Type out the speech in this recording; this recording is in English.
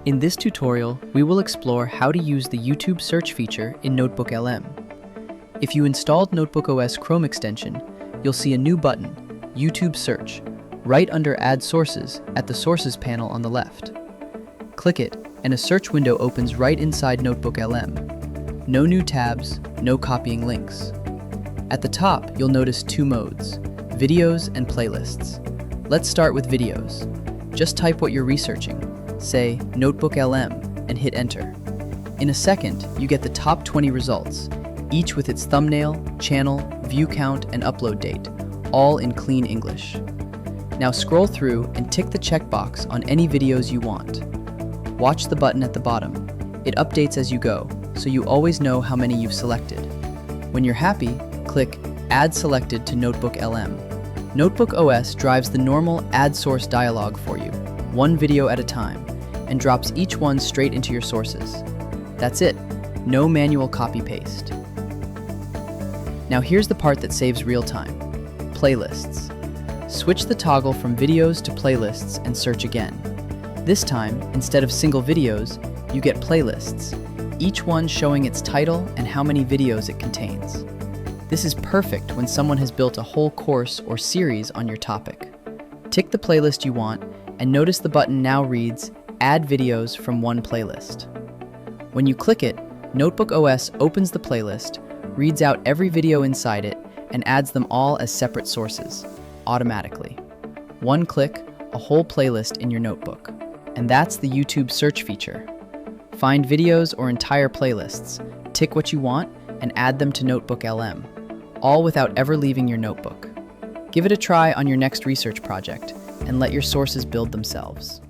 In this tutorial, we will explore how to use the YouTube search feature in NotebookLM. If you installed NotebookOS Chrome extension, you'll see a new button, YouTube Search, right under Add Sources at the Sources panel on the left. Click it, and a search window opens right inside NotebookLM. No new tabs, no copying links. At the top, you'll notice two modes, videos and playlists. Let's start with videos. Just type what you're researching, say NotebookLM, and hit enter. In a second, you get the top 20 results, each with its thumbnail, channel, view count, and upload date, all in clean English. Now scroll through and tick the checkbox on any videos you want. Watch the button at the bottom. It updates as you go, so you always know how many you've selected. When you're happy, click Add Selected to NotebookLM. NotebookOS drives the normal Add Source dialog for you, one video at a time, and drops each one straight into your sources. That's it, no manual copy-paste. Now here's the part that saves real time, playlists. Switch the toggle from videos to playlists and search again. This time, instead of single videos, you get playlists, each one showing its title and how many videos it contains. This is perfect when someone has built a whole course or series on your topic. Tick the playlist you want, and notice the button now reads Add Videos from one playlist. When you click it, NotebookOS opens the playlist, reads out every video inside it, and adds them all as separate sources, automatically. One click, a whole playlist in your notebook. And that's the YouTube search feature. Find videos or entire playlists, tick what you want, and add them to NotebookLM, all without ever leaving your notebook. Give it a try on your next research project, and let your sources build themselves.